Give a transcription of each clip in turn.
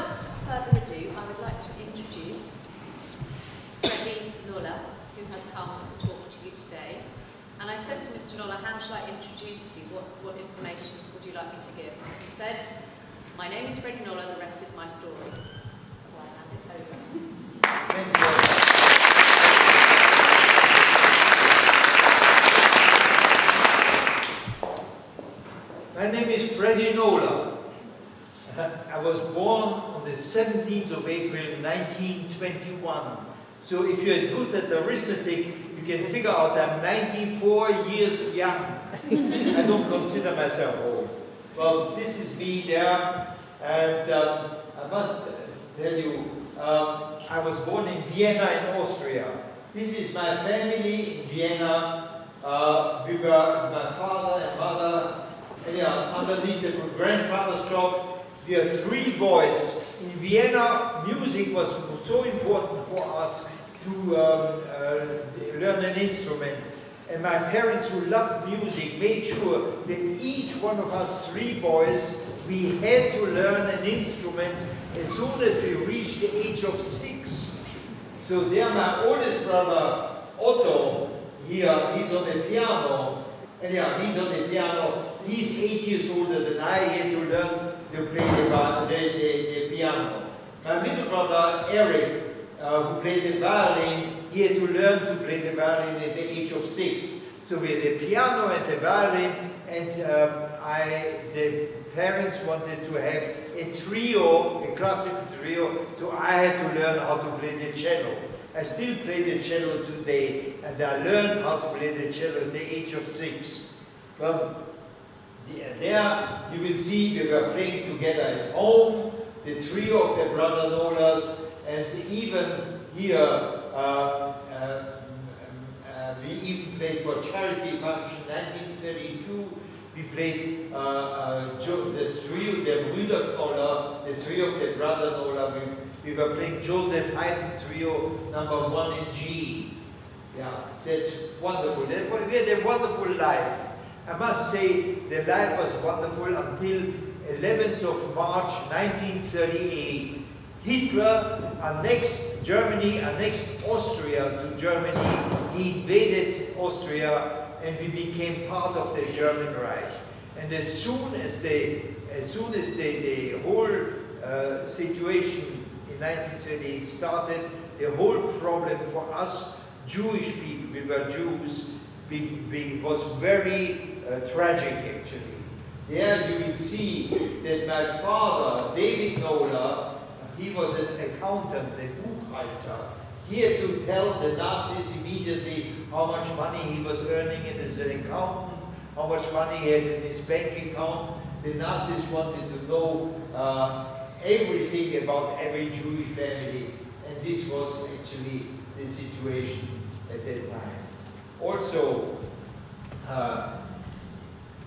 without further ado, I would like to introduce Freddie Knoller, who has come to talk to you today. And I said to Mr. Knoller, how shall I introduce you? What information would you like me to give? He said, my name is Freddie Knoller, the rest is my story. So I hand it over. Thank you. My name is Freddie Knoller. I was born on the 17th of April 1921. So if you're good at arithmetic, you can figure out I'm 94 years young. I don't consider myself old. Well, this is me there, and I must tell you, I was born in Vienna in Austria. This is my family in Vienna. We were my father and mother. Underneath the grandfather's job, we are 3 boys. In Vienna, music was so important for us to learn an instrument. And my parents, who loved music, made sure that each one of us 3 boys, we had to learn an instrument as soon as we reached the age of 6. So there, my oldest brother, Otto, here, he's on the piano. And he's on the piano. He's 8 years older than I. He had to learn to play the piano. My middle brother, Eric, who played the violin, he had to learn to play the violin at the age of 6. So we had the piano and the violin, and the parents wanted to have a trio, a classical trio, so I had to learn how to play the cello. I still play the cello today, and I learned how to play the cello at the age of 6. Well, there you will see we were playing together at home, the trio of the brother Knollers, and even here we even played for charity function. 1932 we played the trio, the Brüder Knoller, the trio of the brother Knoller. We were playing Joseph Haydn trio number 1 in G. Yeah, that's wonderful. We had a wonderful life. I must say the life was wonderful until 11th of March 1938. Hitler annexed Germany, annexed Austria to Germany. He invaded Austria, and we became part of the German Reich. And as soon as the whole situation in 1938 started, the whole problem for us Jewish people, we were Jews, was very tragic actually. There you will see that my father, David Knoller, he was an accountant, a Buchhalter. He had to tell the Nazis immediately how much money he was earning as an accountant, how much money he had in his bank account. The Nazis wanted to know everything about every Jewish family, and this was actually the situation at that time. Also,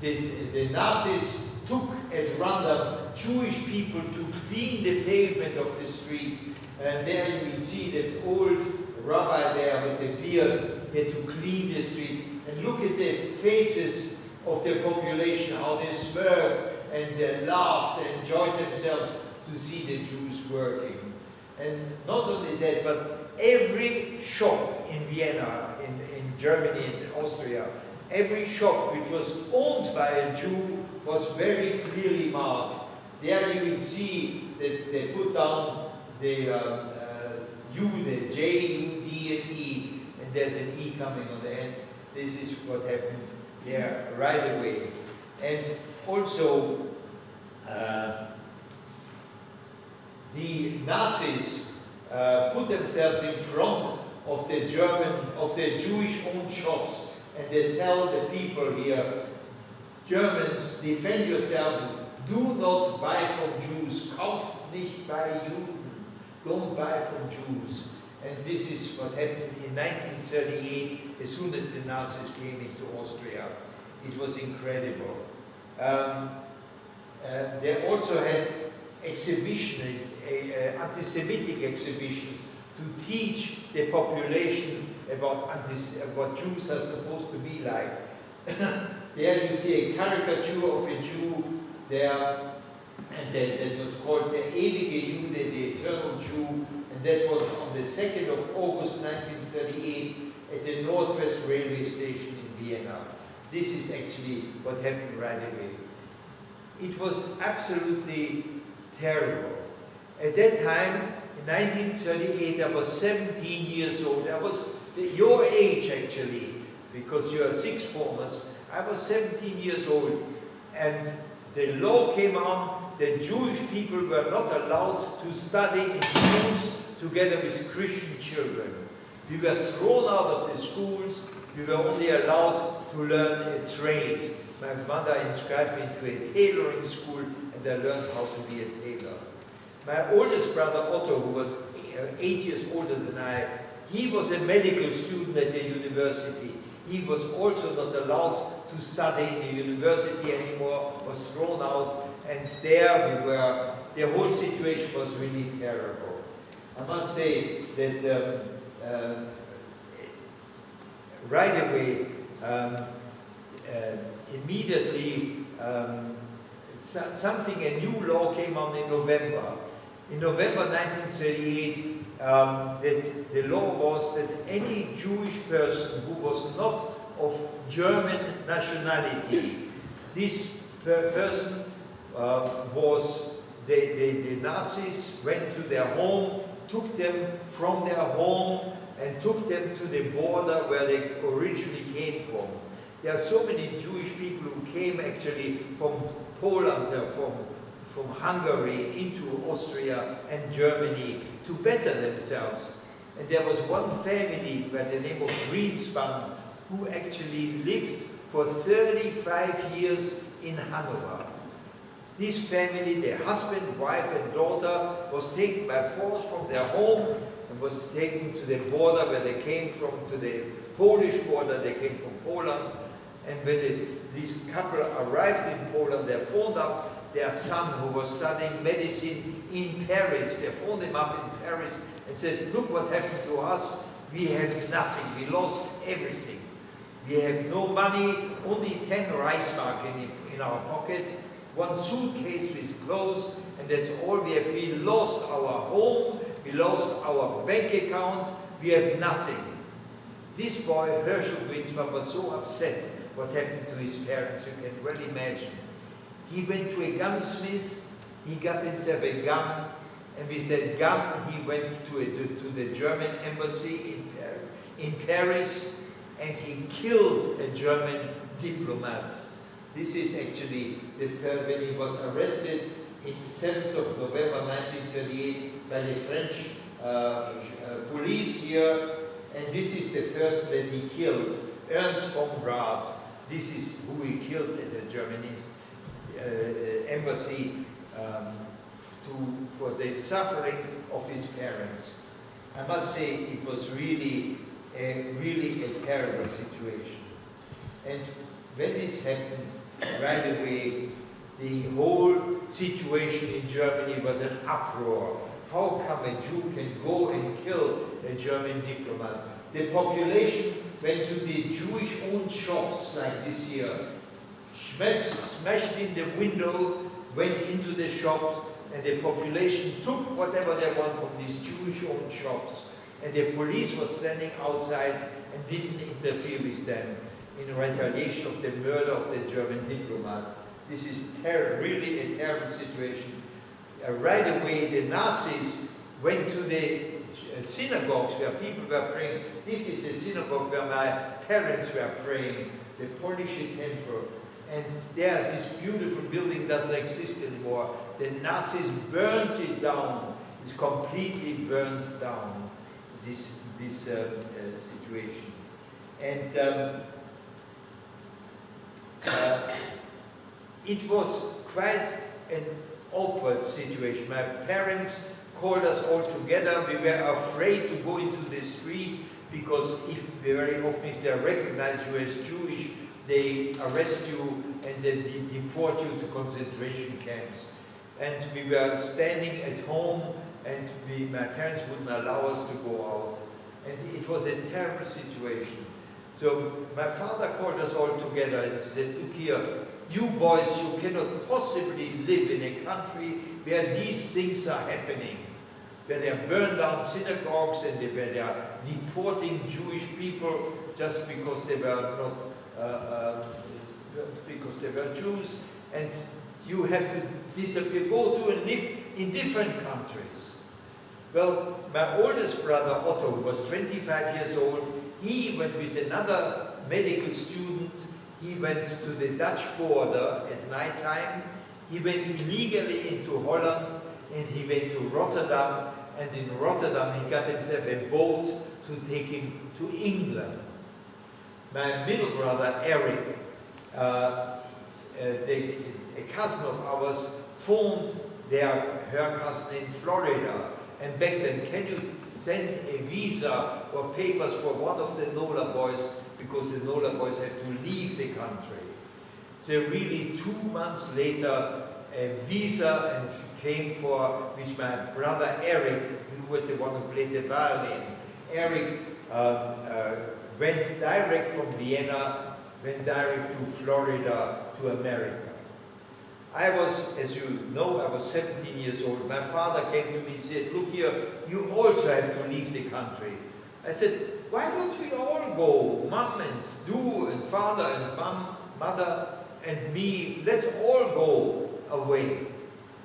the Nazis took at random Jewish people to clean the pavement of the street, and there you will see that old rabbi there with a beard had to clean the street. And look at the faces of the population, how they smirked and laughed and enjoyed themselves to see the Jews working. And not only that, but every shop in Vienna, in Germany and Austria, every shop which was owned by a Jew was very clearly marked. There you will see that they put down the U, the J, U, D, and E, and there's an E coming on the end. This is what happened there right away. And also, the Nazis put themselves in front of the Jewish-owned shops, and they tell the people here, Germans, defend yourself, do not buy from Jews, kauft nicht bei Juden, don't buy from Jews. And this is what happened in 1938, as soon as the Nazis came into Austria. It was incredible. They also had exhibitions, anti-Semitic exhibitions, to teach the population about what Jews are supposed to be like. There you see a caricature of a Jew there and that was called the Evacuation, the Eternal Jew, and that was on the 2nd of August 1938 at the Northwest Railway Station in Vienna. This is actually what happened right away. It was absolutely terrible. At that time, in 1938, I was 17 years old. I was your age actually, because you are sixth formers. I was 17 years old, and the law came on that Jewish people were not allowed to study in schools together with Christian children. We were thrown out of the schools. We were only allowed to learn a trade. My mother inscribed me into a tailoring school, and I learned how to be a tailor. My oldest brother Otto, who was 8 years older than I, he was a medical student at the university. He was also not allowed to study in the university anymore, was thrown out, and there we were. The whole situation was really terrible. I must say that right away, immediately, a new law came on in November. In November 1938, that the law was that any Jewish person who was not of German nationality, this person was, the Nazis went to their home, took them from their home and took them to the border where they originally came from. There are so many Jewish people who came actually from Poland, from Hungary into Austria and Germany to better themselves. And there was one family by the name of Greenspan who actually lived for 35 years in Hanover. This family, their husband, wife and daughter, was taken by force from their home and was taken to the border where they came from, to the Polish border. They came from Poland. And when this couple arrived in Poland, they phoned up their son who was studying medicine in Paris. They phoned him up in Paris and said, look what happened to us. We have nothing. We lost everything. We have no money, only 10 Reichsmark in our pocket, one suitcase with clothes, and that's all we have. We lost our home, we lost our bank account, we have nothing. This boy, Herschel Greenspan, was so upset what happened to his parents, you can well imagine. He went to a gunsmith, he got himself a gun, and with that gun he went to the German embassy in Paris, and he killed a German diplomat. This is actually when he was arrested in 7th of November 1938 by the French police here, and this is the person that he killed, Ernst von Rath. This is who he killed at the German embassy for the suffering of his parents. I must say it was really a terrible situation. And when this happened, right away, the whole situation in Germany was an uproar. How come a Jew can go and kill a German diplomat? The population went to the Jewish-owned shops like this here, smashed in the window, went into the shops, and the population took whatever they want from these Jewish-owned shops. And the police was standing outside and didn't interfere with them in retaliation of the murder of the German diplomat. This is really a terrible situation. Right away, the Nazis went to the synagogues where people were praying. This is a synagogue where my parents were praying, the Polish temple. And there, this beautiful building doesn't exist anymore. The Nazis burnt it down. It's completely burnt down, this situation. And it was quite an awkward situation. My parents called us all together. We were afraid to go into the street because very often if they recognize you as Jewish, they arrest you and then they deport you to concentration camps. And we were standing at home, and my parents wouldn't allow us to go out. And it was a terrible situation. So my father called us all together and said, look here, you boys, you cannot possibly live in a country where these things are happening, where they burn down synagogues and where they are deporting Jewish people just because they were not, because they were Jews, and you have to disappear, go to and live in different countries. Well, my oldest brother Otto, who was 25 years old, he went with another medical student. He went to the Dutch border at night time. He went illegally into Holland, and he went to Rotterdam, and in Rotterdam he got himself a boat to take him to England. My middle brother Eric, a cousin of ours, phoned her cousin in Florida, and begged them, can you send a visa or papers for one of the Knoller boys, because the Knoller boys have to leave the country. So really 2 months later, a visa and came for which my brother Eric, who was the one who played the violin, Eric went direct from Vienna, went direct to Florida, to America. I was, as you know, I was 17 years old. My father came to me and said, look here, you also have to leave the country. I said, why don't we all go? Mom and Du and father and mother and me, let's all go away.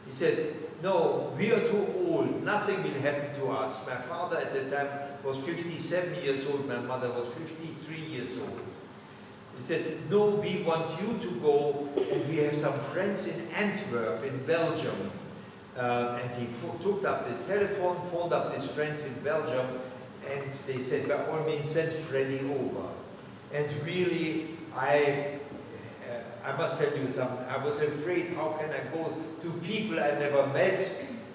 He said, no, we are too old. Nothing will happen to us. My father at the time was 57 years old. My mother was 53 years old. He said, no, we want you to go, and we have some friends in Antwerp, in Belgium. And he took up the telephone, phoned up his friends in Belgium, and they said, by all means, send Freddie over. And really, I must tell you something. I was afraid, how can I go to people I never met?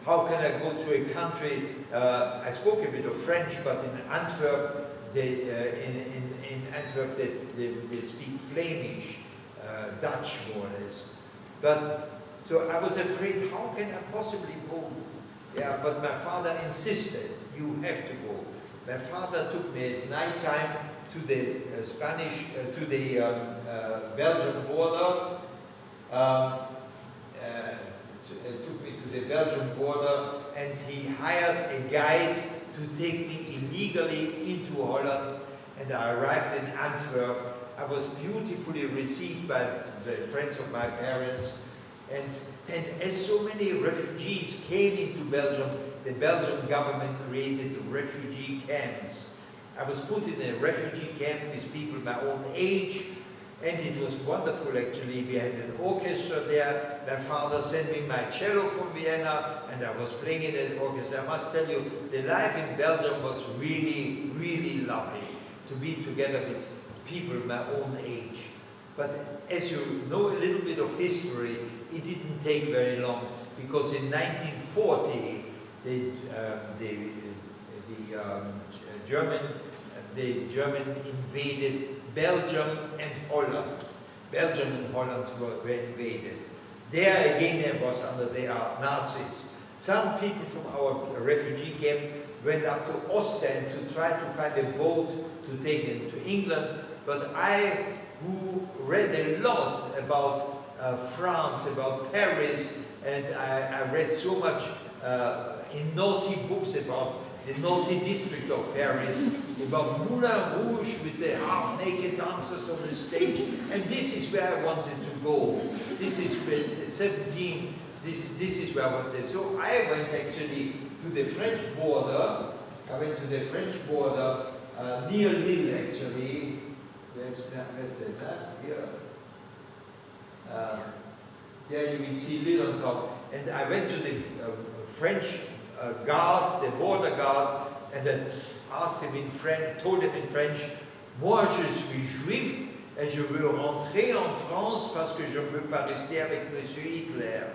How can I go to a country? I spoke a bit of French, but in Antwerp, in Antwerp they speak Flemish, Dutch more or less. But so I was afraid, how can I possibly go? Yeah, but my father insisted, you have to go. My father took me at night time to the Belgian border. Took me to the Belgian border, and he hired a guide to take me illegally into Holland. And I arrived in Antwerp. I was beautifully received by the friends of my parents. And as so many refugees came into Belgium, the Belgian government created refugee camps. I was put in a refugee camp with people my own age, and it was wonderful actually. We had an orchestra there. My father sent me my cello from Vienna, and I was playing in that orchestra. I must tell you, the life in Belgium was really, really lovely, to be together with people my own age. But as you know a little bit of history, it didn't take very long, because in 1940, the German invaded Belgium and Holland. Belgium and Holland were invaded. There again it was under the Nazis. Some people from our refugee camp went up to Ostend to try to find a boat to take them to England, but I, who read a lot about France, about Paris, and I read so much in naughty books about the naughty district of Paris, about Moulin Rouge with the half-naked dancers on the stage, and this is where I wanted to go. This is at 17, this is where I wanted. So I went actually to the French border. I went to the French border near Lille actually. Where's the map? Here. There you will see Lille on top. And I went to the French guard, the border guard, and then asked him in French, told him in French, moi je suis juif et je veux rentrer en France parce que je ne veux pas rester avec Monsieur Hitler.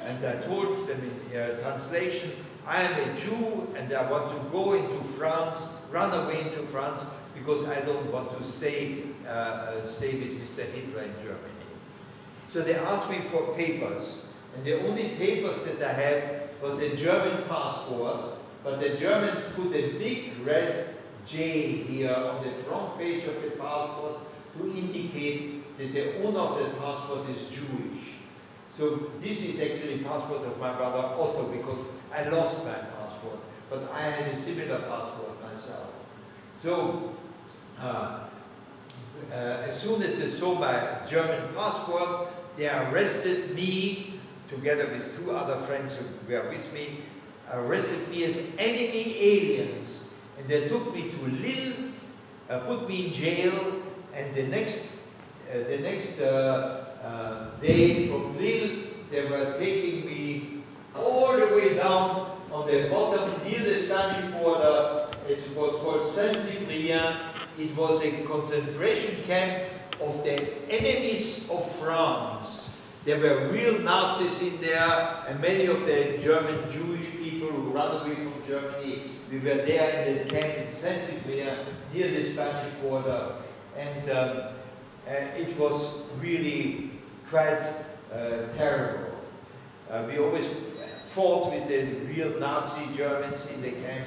And I told them in translation, I am a Jew and I want to go into France, run away into France, because I don't want to stay with Mr. Hitler in Germany. So they asked me for papers, and the only papers that I have was a German passport, but the Germans put a big red J here on the front page of the passport to indicate that the owner of that passport is Jewish. So this is actually passport of my brother Otto, because I lost my passport, but I had a similar passport myself. So as soon as they saw my German passport, they arrested me, together with 2 other friends who were with me, arrested me as enemy aliens. And they took me to Lille, put me in jail, and the next day from Lille, they were taking me all the way down on the bottom near the Spanish border. It was called sensibly. It was a concentration camp of the enemies of France. There were real Nazis in there, and many of the German Jewish people who ran away from Germany. We were there in the camp in sensibly near the Spanish border, and it was really quite terrible. We always fought with the real Nazi Germans in the camp,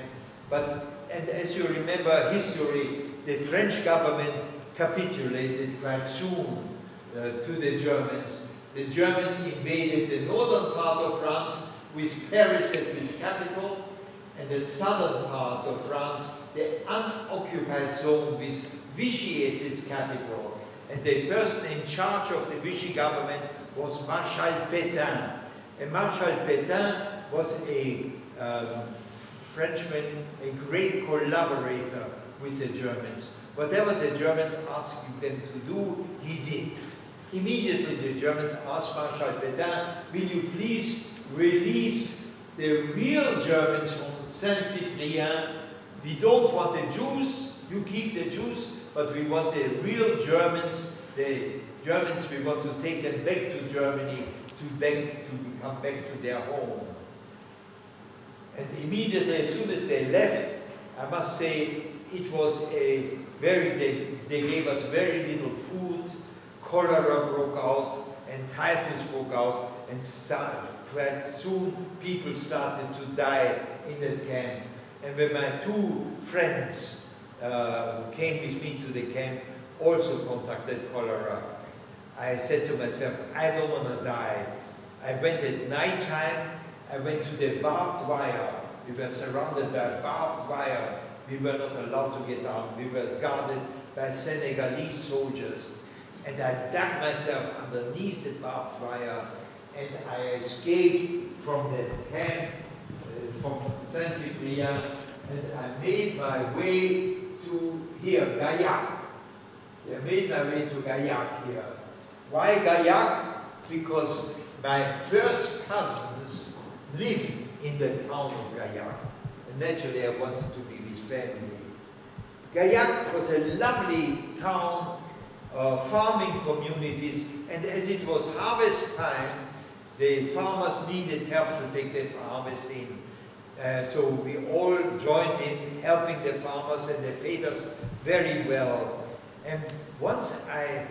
and as you remember history, the French government capitulated quite soon to the Germans. The Germans invaded the northern part of France with Paris as its capital, and the southern part of France, the unoccupied zone with Vichy as its capital. And the person in charge of the Vichy government was Marshal Pétain. And Marshal Pétain was a Frenchman, a great collaborator with the Germans. Whatever the Germans asked them to do, he did. Immediately the Germans asked Marshal Pétain, will you please release the real Germans from Saint-Cyprien? We don't want the Jews, you keep the Jews, but we want the real Germans. The Germans, we want to take them back to Germany to come back to their home. And immediately, as soon as they left, I must say, it was they gave us very little food, cholera broke out, and typhus broke out, and quite soon people started to die in the camp. And when my 2 friends who came with me to the camp also contracted cholera, I said to myself, I don't want to die. I went at night time, I went to the barbed wire. We were surrounded by barbed wire. We were not allowed to get out. We were guarded by Senegalese soldiers. And I dug myself underneath the barbed wire, and I escaped from the camp, from Saint-Cyprien, and I made my way to here, Gaillac. I made my way to Gaillac here. Why Gaillac? Because my first cousins lived in the town of Gaillac. And naturally I wanted to be with family. Gaillac was a lovely town, farming communities, and as it was harvest time, the farmers needed help to take their harvest in. So we all joined in helping the farmers, and they paid us very well. And once I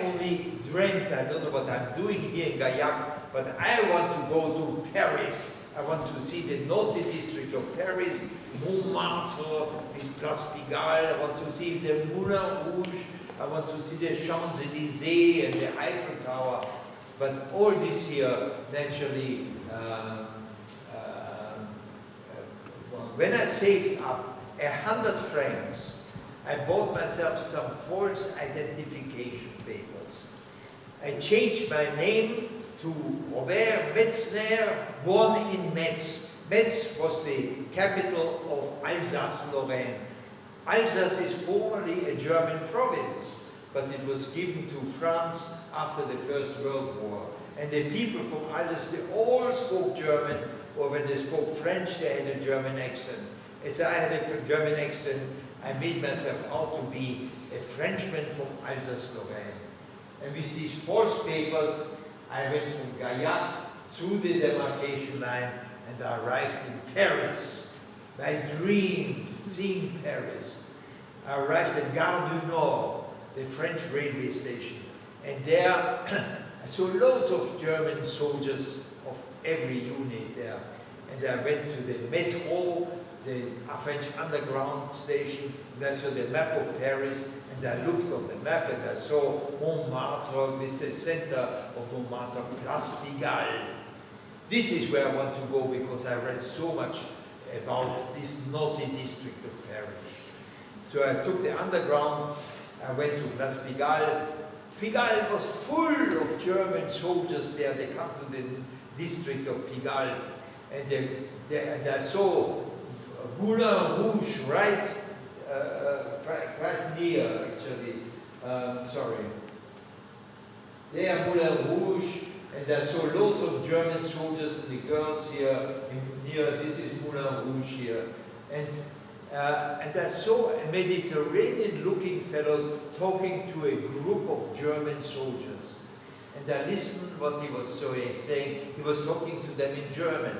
only dreamt, I don't know what I'm doing here in Gaillac, but I want to go to Paris. I want to see the naughty district of Paris, Montmartre, with Place Pigalle. I want to see the Moulin Rouge. I want to see the Champs-Élysées and the Eiffel Tower. But all this here, naturally, when I saved up 100 francs, I bought myself some false identification papers. I changed my name to Robert Metzner, born in Metz. Metz was the capital of Alsace-Lorraine. Alsace is formerly a German province, but it was given to France after the First World War. And the people from Alsace, they all spoke German, or when they spoke French, they had a German accent. As I had a German accent, I made myself out to be a Frenchman from Alsace-Lorraine. And with these false papers, I went from Gaillac through the demarcation line, and I arrived in Paris. I dreamed seeing Paris. I arrived at Gare du Nord, the French railway station. And there, I saw loads of German soldiers of every unit there. And I went to the metro, the French underground station, and I saw the map of Paris, and And I looked on the map and I saw Montmartre with the center of Montmartre, Place Pigalle. This is where I want to go because I read so much about this naughty district of Paris. So I took the underground, I went to Place Pigalle. Pigalle was full of German soldiers there. They come to the district of Pigalle, and I saw Moulin Rouge right near, actually. Sorry. There, Moulin Rouge, and I saw lots of German soldiers and the girls here near. This is Moulin Rouge here, and I saw a Mediterranean-looking fellow talking to a group of German soldiers. And I listened what he was saying. He was talking to them in German.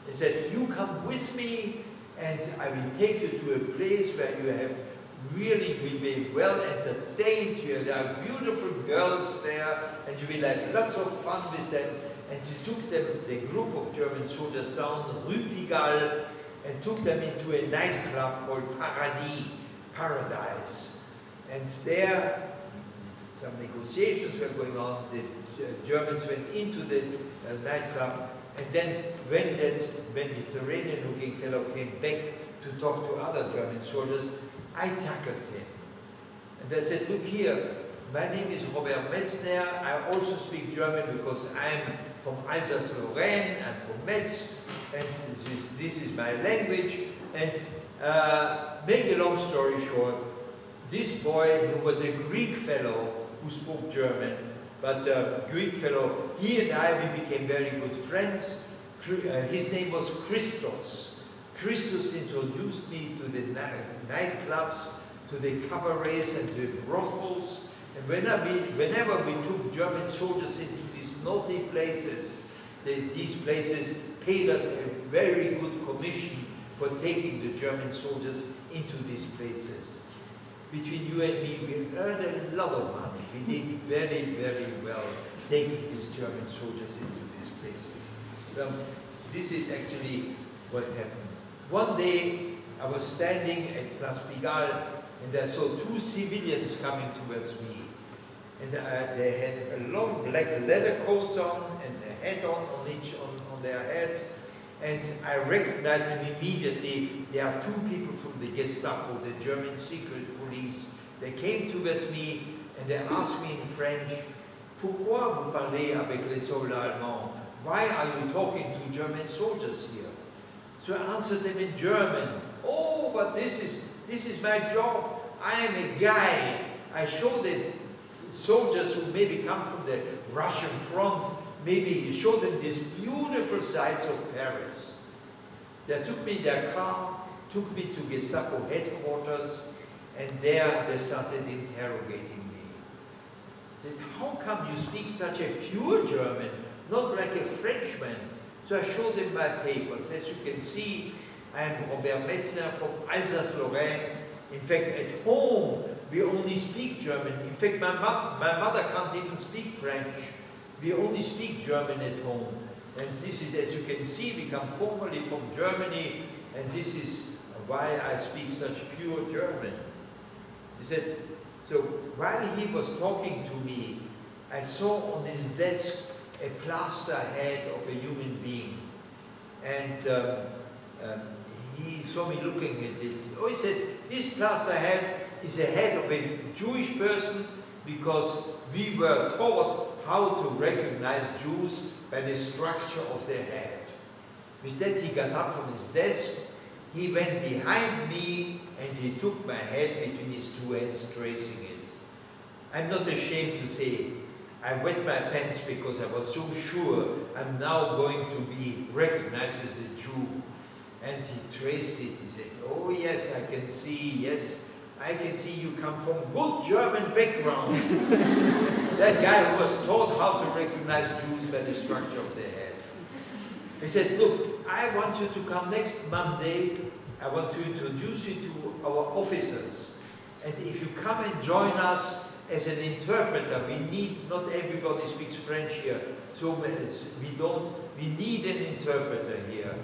He said, "You come with me, and I will take you to a place where you have really will be well entertained. There are beautiful girls there, and you will have lots of fun with them." And he took them, the group of German soldiers, down Rue Pigalle, and took them into a nightclub called Paradise. And there, some negotiations were going on. The Germans went into the nightclub, and then when that Mediterranean-looking fellow came back to talk to other German soldiers, I tackled him. And I said, "Look here, my name is Robert Metzner. I also speak German because I'm from Alsace-Lorraine, I'm from Metz, and this is my language." And make a long story short, this boy, who was a Greek fellow who spoke German, but Greek fellow, he and I, we became very good friends. His name was Christos. Christos introduced me to the nightclubs, to the cabarets and the brothels. And whenever we took German soldiers into these naughty places, these places paid us a very good commission for taking the German soldiers into these places. Between you and me, we earned a lot of money. We did very, very well taking these German soldiers into these places. So this is actually what happened. One day, I was standing at Place Pigalle, and I saw two civilians coming towards me. And they had a long black leather coats on and a hat on their head. And I recognized them immediately. They are two people from the Gestapo, the German secret police. They came towards me and they asked me in French, "Pourquoi vous parlez avec les soldats allemands? Why are you talking to German soldiers here?" So I answered them in German. "Oh, but this is my job. I am a guide. I show the soldiers who maybe come from the Russian front, maybe show them these beautiful sights of Paris." They took me in their car, took me to Gestapo headquarters, and there they started interrogating me. They said, "How come you speak such a pure German, not like a Frenchman?" So I showed them my papers. As you can see, I am Robert Metzner from Alsace-Lorraine. In fact, at home, we only speak German. In fact, my mother can't even speak French. We only speak German at home. And this is, as you can see, we come formerly from Germany, and this is why I speak such pure German. He said, so while he was talking to me, I saw on his desk a plaster head of a human being. And he saw me looking at it. Oh, he said, "This plaster head is a head of a Jewish person because we were taught how to recognize Jews by the structure of their head." With that, he got up from his desk, he went behind me, and he took my head between his two hands, tracing it. I'm not ashamed to say, I wet my pants because I was so sure I'm now going to be recognized as a Jew. And he traced it, he said, "Oh yes, I can see, yes, I can see you come from good German background." That guy who was taught how to recognize Jews by the structure of their head. He said, "Look, I want you to come next Monday. I want to introduce you to our officers. And if you come and join us as an interpreter, not everybody speaks French here, so we need an interpreter here.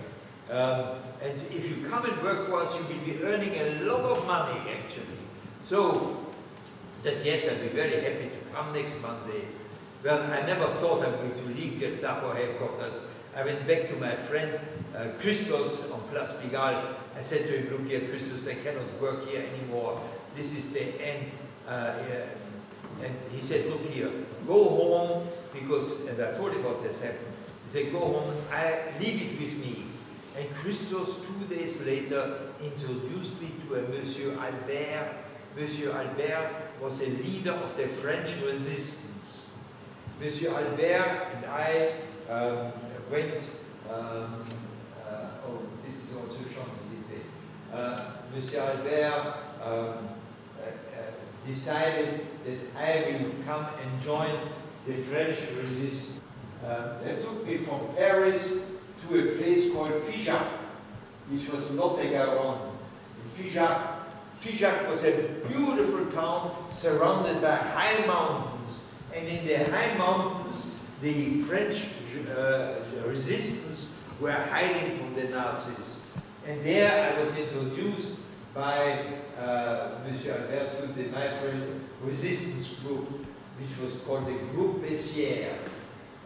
And if you come and work for us, you will be earning a lot of money, actually. So I said, yes, I'll be very happy to come next Monday. Well, I never thought I'm going to leave Gestapo headquarters. I went back to my friend Christos on Place Pigalle. I said to him, look here, Christos, I cannot work here anymore. This is the end. And he said, look here, go home, because, and I told him what has happened. He said, go home, leave it with me. And Christos, 2 days later, introduced me to a Monsieur Albert. Monsieur Albert was a leader of the French resistance. Monsieur Albert and I went, oh, this is also Champs-Élysées. Monsieur Albert decided that I will come and join the French resistance. They took me from Paris to a place called Figeac, which was Lot-et-Garonne. Figeac was a beautiful town surrounded by high mountains. And in the high mountains, the French resistance were hiding from the Nazis. And there I was introduced by Monsieur Albert to my friend resistance group, which was called the Groupe Bessières.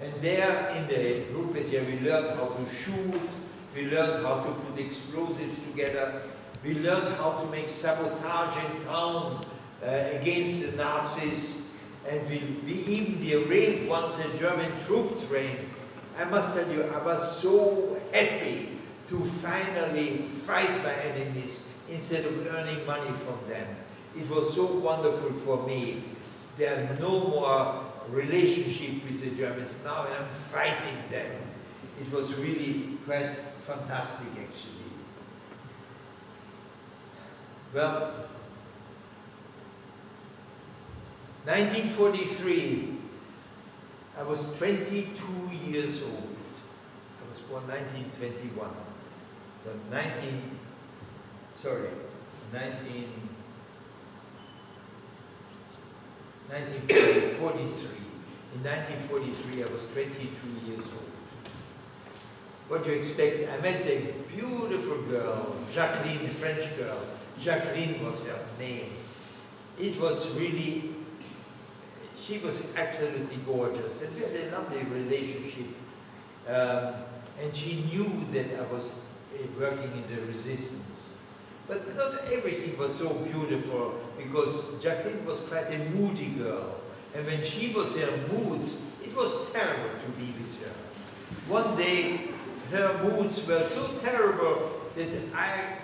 And there in the Groupe Bessières we learned how to shoot, we learned how to put explosives together, we learned how to make sabotage in town against the Nazis, and we even derailed once a German troop train. I must tell you, I was so happy to finally fight my enemies instead of earning money from them. It was so wonderful for me. There's no more relationship with the Germans now, and I'm fighting them. It was really quite fantastic, actually. Well, 1943, I was 22 years old. I was born 1921. But 1943. In 1943, I was 22 years old. What do you expect? I met a beautiful girl, Jacqueline, a French girl. Jacqueline was her name. It was really, she was absolutely gorgeous, and we had a lovely relationship. And she knew that I was working in the resistance. But not everything was so beautiful, because Jacqueline was quite a moody girl. And when she was in her moods, it was terrible to be with her. One day, her moods were so terrible that I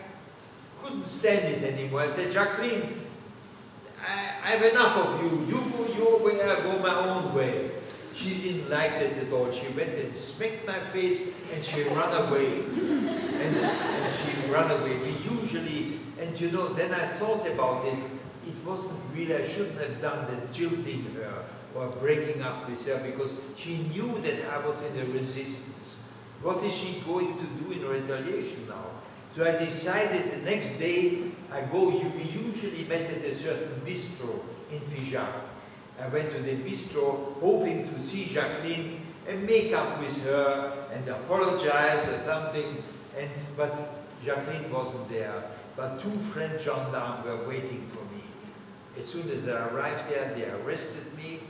couldn't stand it anymore. I said, Jacqueline, I have enough of you. You go your way, I go my own way. She didn't like that at all. She went and smacked my face and she ran away. And she ran away. We usually, and you know, then I thought about it. It wasn't really, I shouldn't have done that, jilting her or breaking up with her, because she knew that I was in the resistance. What is she going to do in retaliation now? So I decided the next day, we usually met at a certain bistro in Figeac. I went to the bistro hoping to see Jacqueline and make up with her and apologize or something, but Jacqueline wasn't there. But 2 French gendarmes were waiting for me. As soon as I arrived there, they arrested me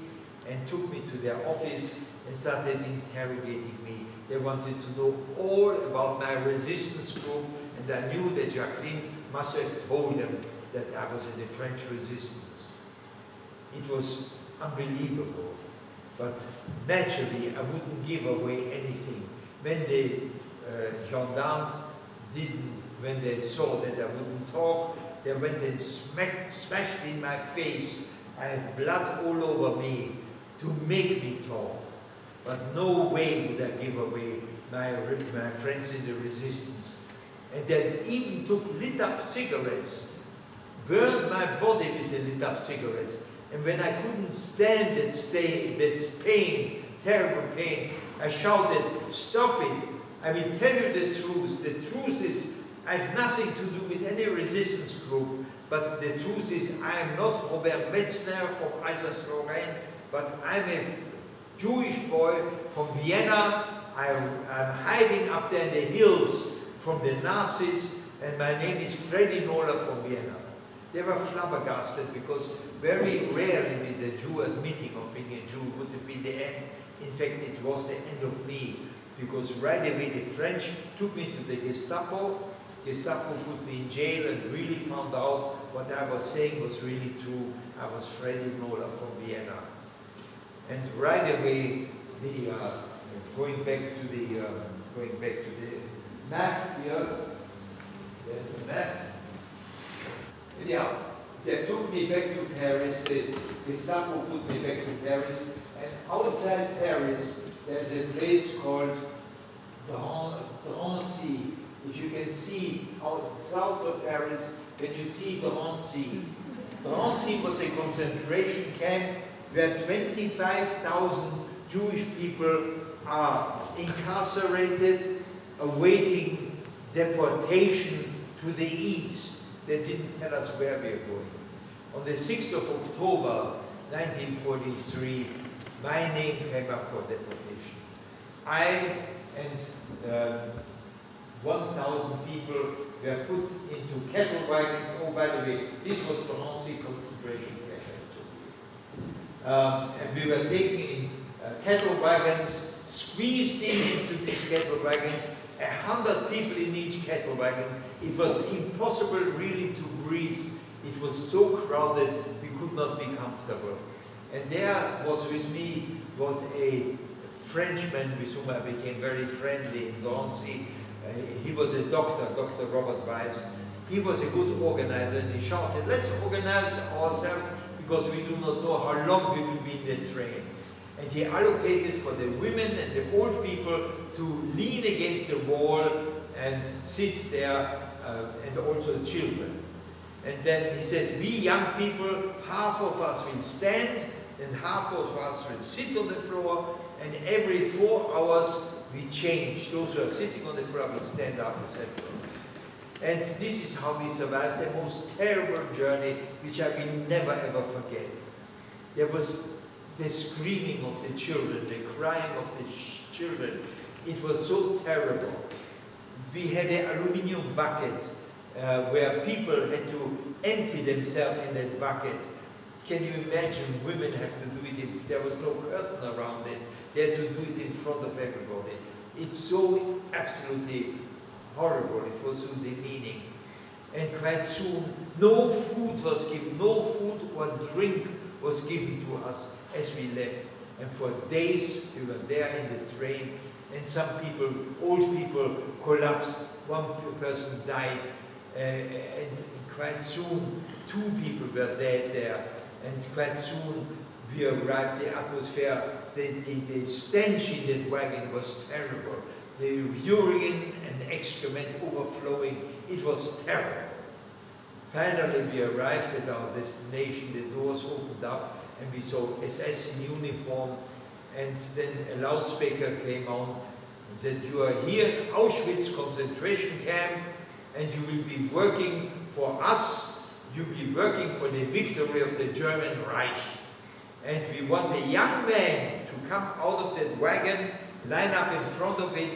and took me to their office and started interrogating me. They wanted to know all about my resistance group, and I knew that Jacqueline must have told them that I was in the French resistance. It was unbelievable, but naturally I wouldn't give away anything. When the gendarmes when they saw that I wouldn't talk, they went and smashed in my face. I had blood all over me to make me talk. But no way would I give away my friends in the resistance. And they even took lit up cigarettes, burned my body with the lit up cigarettes. And when I couldn't stand that pain, terrible pain, I shouted, stop it. I will tell you the truth. The truth is, I have nothing to do with any resistance group, but the truth is, I am not Robert Metzner from Alsace-Lorraine, but I'm a Jewish boy from Vienna. I'm hiding up there in the hills from the Nazis, and my name is Freddie Knoller from Vienna. They were flabbergasted because very rarely did a Jew admitting of being a Jew would have been the end. In fact, it was the end of me, because right away the French took me to the Gestapo. Gestapo put me in jail and really found out what I was saying was really true. I was Freddie Knoller from Vienna. And right away, going back to the map here. There's the map. Yeah, they took me back to Paris. The Gestapo put me back to Paris. And outside Paris, there's a place called Drancy. If you can see out south of Paris, when you see Drancy. Drancy was a concentration camp where 25,000 Jewish people are incarcerated, awaiting deportation to the east. They didn't tell us where we are going. On the 6th of October, 1943, my name came up for deportation. I and 1,000 people were put into cattle wagons. Oh, by the way, this was the Nancy concentration camp, and we were taken in cattle wagons, squeezed into these cattle wagons, 100 people in each cattle wagon. It was impossible really to breathe. It was so crowded, we could not be comfortable. And there was with me was a Frenchman with whom I became very friendly in Drancy. He was a doctor, Dr. Robert Weiss. He was a good organizer, and he shouted, let's organize ourselves because we do not know how long we will be in the train. And he allocated for the women and the old people to lean against the wall and sit there, and also children. And then he said, we young people, half of us will stand and half of us will sit on the floor, and every 4 hours we change. Those who are sitting on the floor will stand up, etc. And this is how we survived the most terrible journey, which I will never ever forget. There was the screaming of the children, the crying of the children. It was so terrible. We had an aluminium bucket where people had to empty themselves in that bucket. Can you imagine women have to do it if there was no curtain around it? They had to do it in front of everybody. It's so absolutely horrible. It was so demeaning. And quite soon, no food was given, no food or drink was given to us as we left. And for days we were there in the train, and some people, old people, collapsed. One person died, and quite soon 2 people were dead there. And quite soon we arrived. The atmosphere, the stench in that wagon was terrible. The urine and excrement overflowing. It was terrible. Finally, we arrived at our destination. The doors opened up, and we saw SS in uniform. And then a loudspeaker came on and said, you are here in Auschwitz concentration camp, and you will be working for us. You'll be working for the victory of the German Reich. And we want a young man to come out of that wagon, line up in front of it,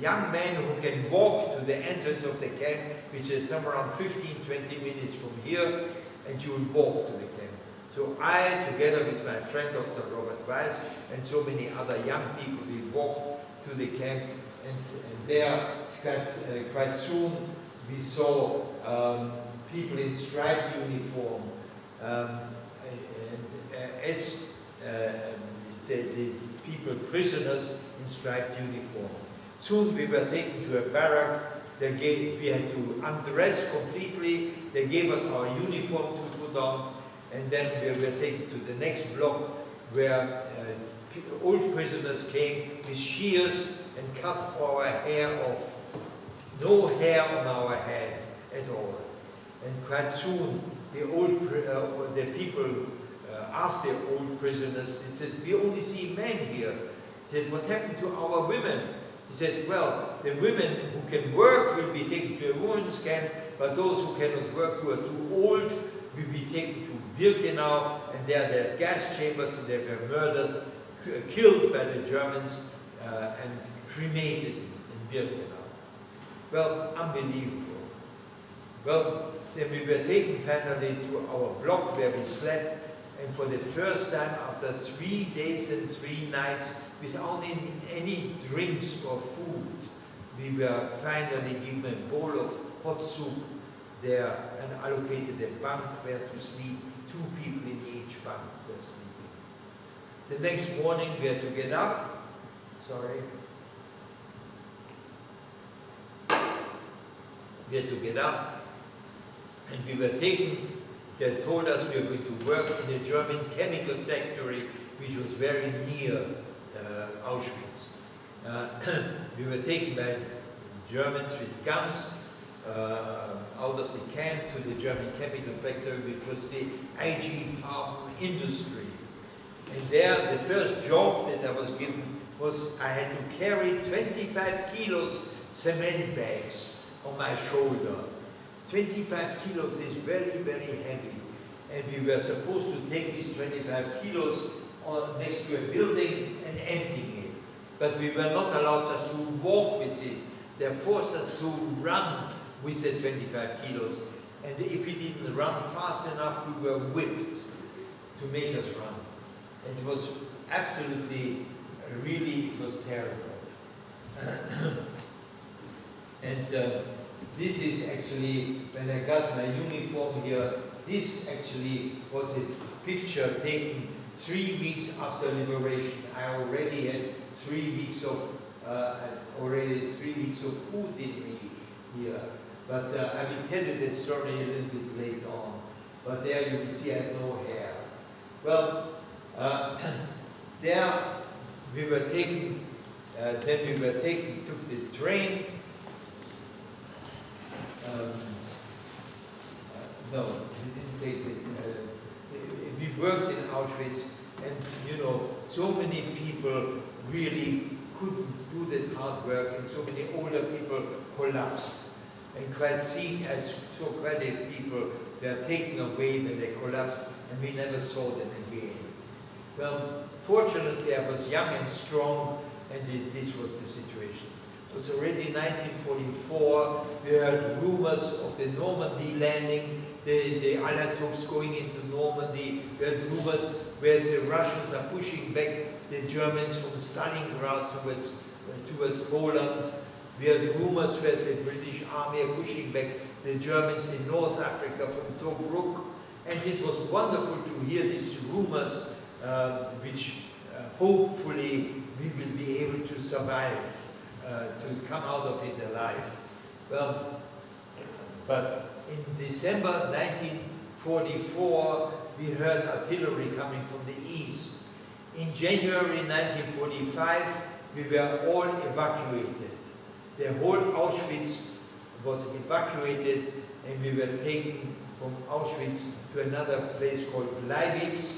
young man who can walk to the entrance of the camp, which is somewhere around 15-20 minutes from here, and you will walk to the camp. So I, together with my friend Dr. Robert Weiss, and so many other young people, we walked to the camp, and there, quite soon, we saw people in striped uniform, as the people, prisoners in striped uniform. Soon we were taken to a barrack. We had to undress completely. They gave us our uniform to put on, and then we were taken to the next block where old prisoners came with shears and cut our hair off. No hair on our head at all. And quite soon, the people asked the old prisoners, they said, we only see men here. He said, what happened to our women? He said, well, the women who can work will be taken to a women's camp, but those who cannot work, who are too old, will be taken to Birkenau, and there they have gas chambers, and they were murdered, killed by the Germans, and cremated in Birkenau. Well, unbelievable. Well, then we were taken finally to our block where we slept, and for the first time after 3 days and 3 nights, without any drinks or food, we were finally given a bowl of hot soup there and allocated a bunk where to sleep. 2 people in each bunk were sleeping. The next morning we had to get up. Sorry. We had to get up, and we were taken. They told us we were going to work in a German chemical factory, which was very near Auschwitz. We were taken by Germans with guns out of the camp to the German chemical factory, which was the IG Farben industry. And there, the first job that I was given was I had to carry 25 kilos cement bags on my shoulder. 25 kilos is very, very heavy. And we were supposed to take these 25 kilos next to a building and emptying it. But we were not allowed just to walk with it. They forced us to run with the 25 kilos. And if we didn't run fast enough, we were whipped to make us run. And it was absolutely, really, it was terrible. And this is actually, when I got my uniform here, this actually was a picture taken 3 weeks after liberation. I already had 3 weeks of food in me here. But I will tell you that story a little bit later on. But there you can see I have no hair. Well, there we were taken, took the train. No, we didn't take it. We worked in Auschwitz, and you know, so many people really couldn't do that hard work, and so many older people collapsed. And quite a people were taken away when they collapsed, and we never saw them again. Well, fortunately, I was young and strong, and this was the situation. It was already 1944. We heard rumors of the Normandy landing, the Allied troops going into Normandy. We heard rumors where the Russians are pushing back the Germans from Stalingrad towards Poland. We heard rumors where the British army are pushing back the Germans in North Africa from Tobruk. And it was wonderful to hear these rumors, which hopefully we will be able to survive, to come out of it alive. Well, but in December 1944, we heard artillery coming from the east. In January 1945, we were all evacuated. The whole Auschwitz was evacuated, and we were taken from Auschwitz to another place called Gleiwitz,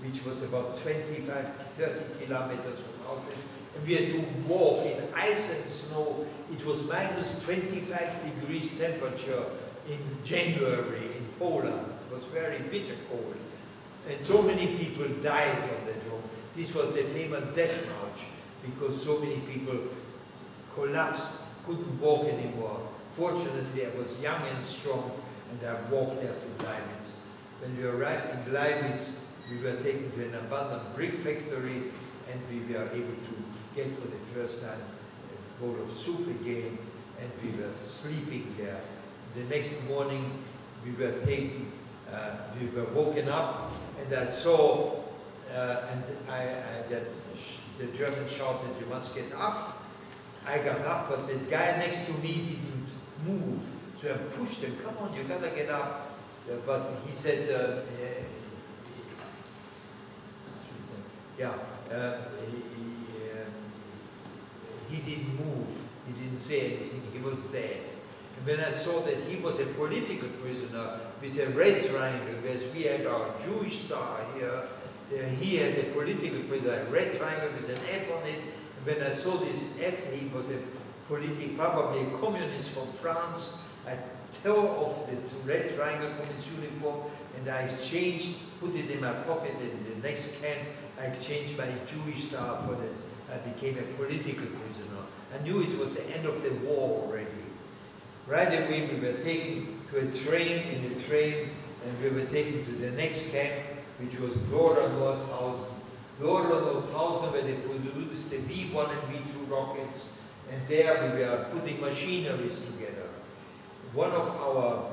which was about 25, 30 kilometers from Auschwitz. And we had to walk in ice and snow. It was minus 25 degrees temperature in January in Poland. It was very bitter cold. And so many people died on that road. This was the famous death march, because so many people collapsed, couldn't walk anymore. Fortunately, I was young and strong, and I walked there to Gleiwitz. When we arrived in Gleiwitz, we were taken to an abandoned brick factory, and we were able to get for the first time a bowl of soup again, and we were sleeping there. The next morning, we were woken up, and I saw, the German shouted, "You must get up." I got up, but the guy next to me didn't move, so I pushed him. "Come on, you gotta get up." But he said, he didn't move. He didn't say anything. He was dead. And when I saw that he was a political prisoner with a red triangle, whereas we had our Jewish star here, he had a political prisoner, a red triangle with an F on it. And when I saw this F, he was probably a communist from France. I tore off the red triangle from his uniform, and I put it in my pocket. In the next camp, I exchanged my Jewish star for that. I became a political prisoner. I knew it was the end of the war already. Right away we were taken to a train, and we were taken to the next camp, which was Godolphin. Godolphin, where they produced the V1 and V2 rockets, and there we were putting machineries together. One of our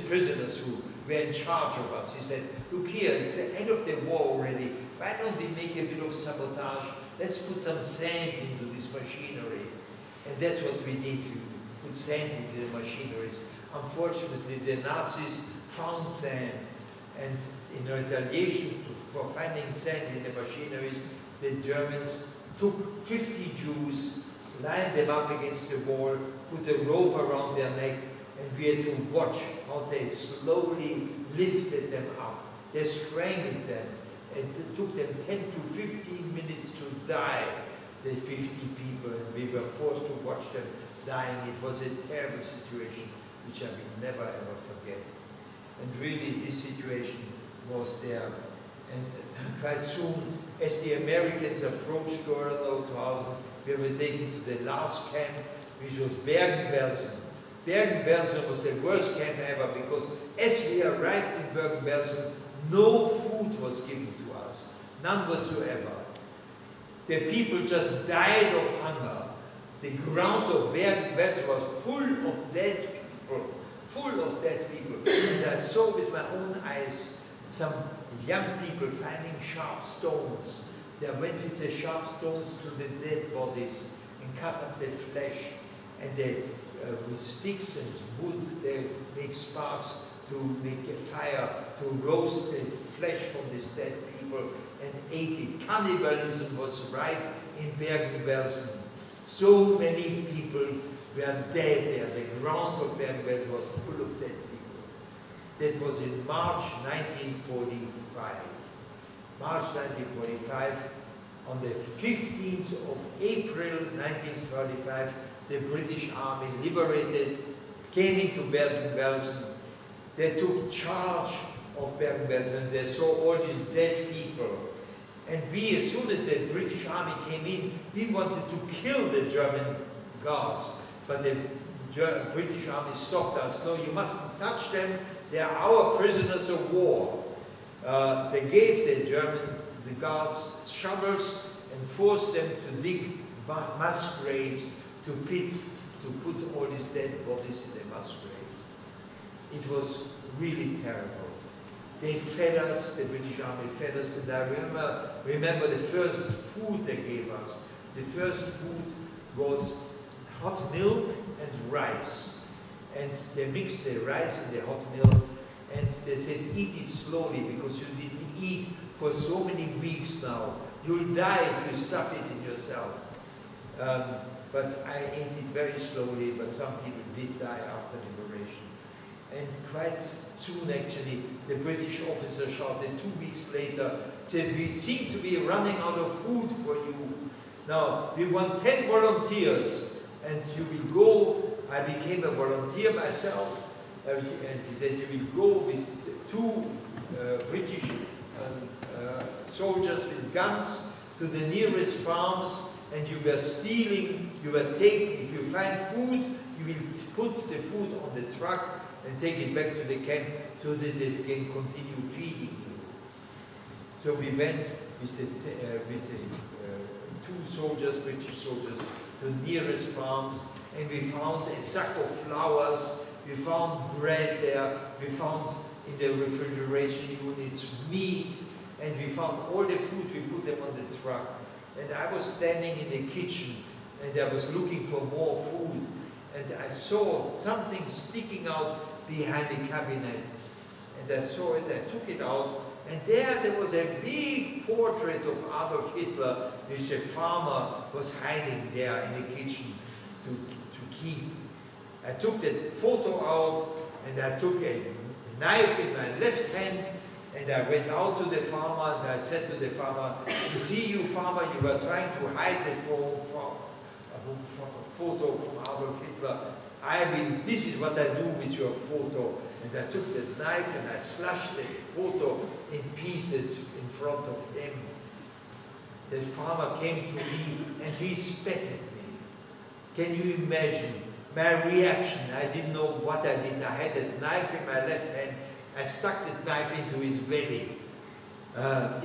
prisoners who were in charge of us, he said, look here, it's the end of the war already, why don't we make a bit of sabotage? Let's put some sand into this machinery. And that's what we did, we put sand into the machineries. Unfortunately, the Nazis found sand, and in retaliation for finding sand in the machineries, the Germans took 50 Jews, lined them up against the wall, put a rope around their neck, and we had to watch how they slowly lifted them up. They strangled them, and it took them 10 to 15 minutes to die, the 50 people, and we were forced to watch them dying. It was a terrible situation, which I will never ever forget. And really, this situation was there. And quite soon, as the Americans approached Godolphin, we were taken to the last camp, which was Bergen Belsen. Bergen Belsen was the worst camp ever, because as we arrived in Bergen Belsen, no food was given to us, none whatsoever. The people just died of hunger. The ground of Bergen Belsen was full of dead people, And I saw with my own eyes some young people finding sharp stones. They went with the sharp stones to the dead bodies and cut up the flesh. And they, with sticks and wood, they make sparks to make a fire, to roast the flesh from these dead people and ate it. Cannibalism was rife in Bergen Belsen. So many people were dead there. The ground of Bergen Belsen was full of dead people. That was in March 1945. March 1945, on the 15th of April 1945, the British Army liberated, came into Bergen Belsen. They took charge of Bergen Belsen. They saw all these dead people. And we, as soon as the British Army came in, we wanted to kill the German guards. But the British Army stopped us. No, you mustn't touch them. They are our prisoners of war. They gave the guards shovels and forced them to dig mass graves to put all these dead bodies in the mass graves. It was really terrible. They fed us, the British Army fed us, and I remember the first food they gave us. The first food was hot milk and rice. And they mixed the rice and the hot milk, and they said, eat it slowly, because you didn't eat for so many weeks now. You'll die if you stuff it in yourself. But I ate it very slowly, but some people did die after liberation. And quite soon, actually, the British officer shouted 2 weeks later, said, we seem to be running out of food for you. Now, we want 10 volunteers, and you will go. I became a volunteer myself, and he said, you will go with 2 British soldiers with guns to the nearest farms, and you were stealing, you were taking, if you find food, you will put the food on the truck and take it back to the camp so that they can continue feeding you. So we went with the 2 soldiers, British soldiers, to the nearest farms, and we found a sack of flowers, we found bread there, we found in the refrigeration units meat, and we found all the food, we put them on the truck. And I was standing in the kitchen, and I was looking for more food, and I saw something sticking out behind the cabinet. And I saw it, I took it out, and there was a big portrait of Adolf Hitler, which a farmer was hiding there in the kitchen to keep. I took that photo out, and I took a knife in my left hand, and I went out to the farmer, and I said to the farmer, you see, you farmer, you were trying to hide that photo from Adolf Hitler. This is what I do with your photo. And I took the knife and I slashed the photo in pieces in front of him. The farmer came to me and he spat at me. Can you imagine my reaction, I didn't know what I did. I had a knife in my left hand. I stuck the knife into his belly.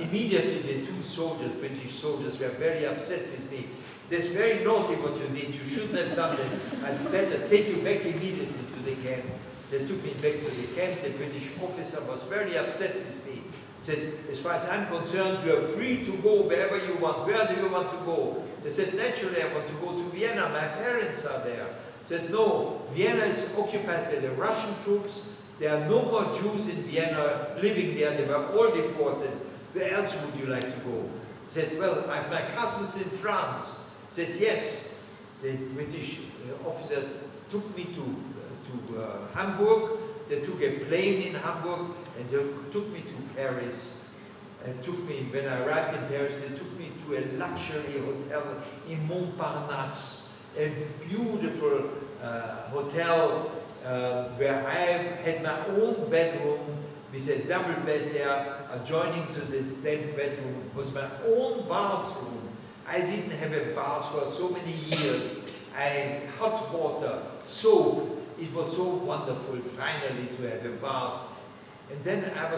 Immediately the two soldiers, British soldiers, were very upset with me. That's very naughty what you did. You shouldn't have done that. I'd better take you back immediately to the camp. They took me back to the camp. The British officer was very upset with me. Said, as far as I'm concerned, you are free to go wherever you want. Where do you want to go? They said, naturally, I want to go to Vienna. My parents are there. Said, no, Vienna is occupied by the Russian troops. There are no more Jews in Vienna living there. They were all deported. Where else would you like to go? Said, well, I have my cousins in France. Said, yes. The British officer took me to Hamburg. They took a plane in Hamburg and they took me to Paris. And took me, when I arrived in Paris, they took me to a luxury hotel in Montparnasse, a beautiful hotel where I had my own bedroom with a double bed there. Adjoining to the bedroom was my own bathroom. I didn't have a bath for so many years. I had hot water, soap. It was so wonderful finally to have a bath. And then while I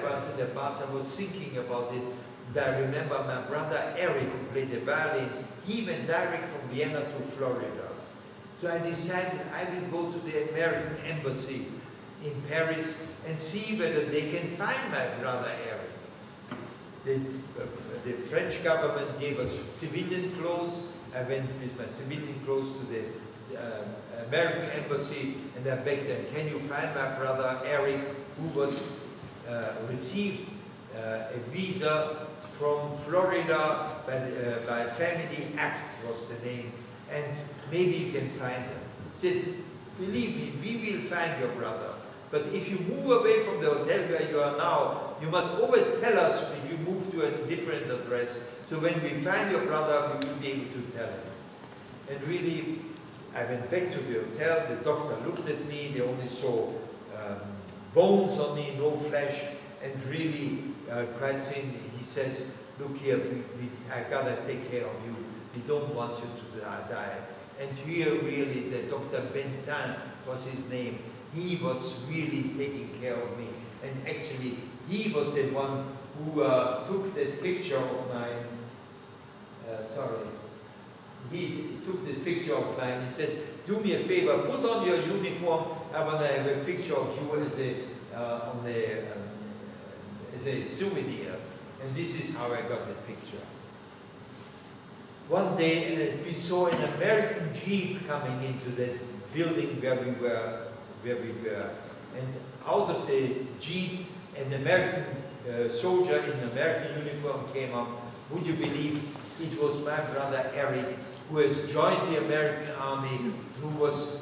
was in the bath, I was thinking about it. And I remember my brother Eric, who played the violin, he went direct from Vienna to Florida. So I decided I will go to the American embassy in Paris and see whether they can find my brother Eric. The French government gave us civilian clothes. I went with my civilian clothes to the American embassy and I begged them, can you find my brother Eric, who was received a visa from Florida by Family Act was the name, and maybe you can find him. He said, believe me, we will find your brother. But if you move away from the hotel where you are now, you must always tell us if you move to a different address. So when we find your brother, we will be able to tell him. And really, I went back to the hotel. The doctor looked at me. They only saw bones on me, no flesh. And really, quite soon, he says, look here, I gotta take care of you. We don't want you to die. And here, really, the Dr. Bentin was his name. He was really taking care of me. And actually, he was the one who took that picture of mine. He took the picture of mine. He said, do me a favor, put on your uniform. I want to have a picture of you as a souvenir. And this is how I got the picture. One day, we saw an American Jeep coming into that building where we were. And out of the Jeep, an American soldier in an American uniform came up. Would you believe it was my brother Eric, who has joined the American army, who was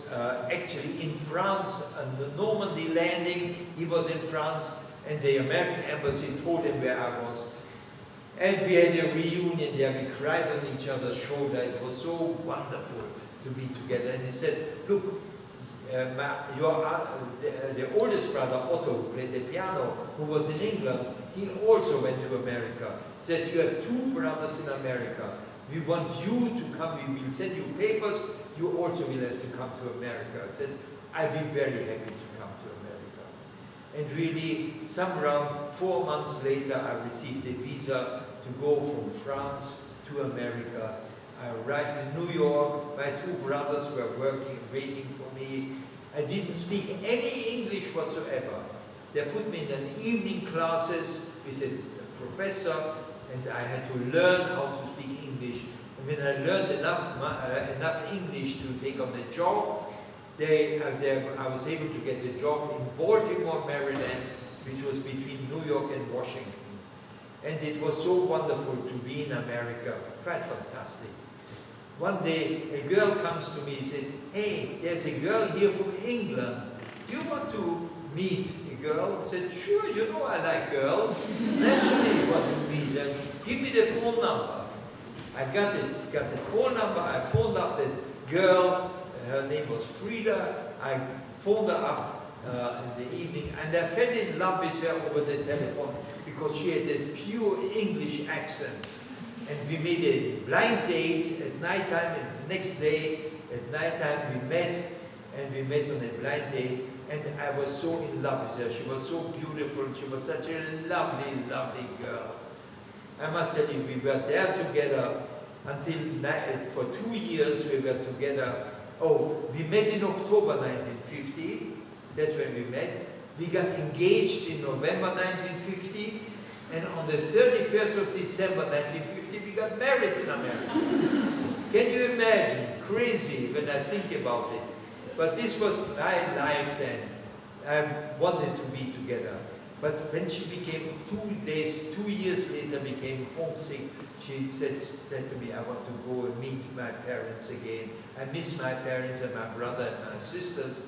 actually in France on the Normandy landing. He was in France, and the American embassy told him where I was. And we had a reunion there. We cried on each other's shoulder. It was so wonderful to be together. And he said, look, the oldest brother, Otto, who played the piano, who was in England, he also went to America. He said, you have two brothers in America. We want you to come. We will send you papers. You also will have to come to America. I said, I'd be very happy to come to America. And really, around 4 months later, I received a visa to go from France to America. I arrived in New York. My two brothers were waiting for me. I didn't speak any English whatsoever. They put me in an evening classes with a professor, and I had to learn how to speak English. And when I learned enough English to take on the job, I was able to get a job in Baltimore, Maryland, which was between New York and Washington. And it was so wonderful to be in America, quite fantastic. One day, a girl comes to me and said, hey, there's a girl here from England. Do you want to meet a girl? I said, sure, you know I like girls. Naturally, you want to meet them. Give me the phone number. I got the phone number. I phoned up the girl. Her name was Frida. I phoned her up in the evening, and I fell in love with her over the telephone because she had a pure English accent. And we made a blind date at night time, and the next day at night time we met, and we met on a blind date, and I was so in love with her. She was so beautiful, she was such a lovely, lovely girl. I must tell you, we were there together until, for 2 years we were together. Oh, we met in October 1950, that's when we met. We got engaged in November 1950, and on the 31st of December 1950, we got married in America. Can you imagine? Crazy when I think about it. But this was my life then. I wanted to be together. But when she became 2 years later, became homesick, she said to me, I want to go and meet my parents again. I miss my parents and my brother and my sisters.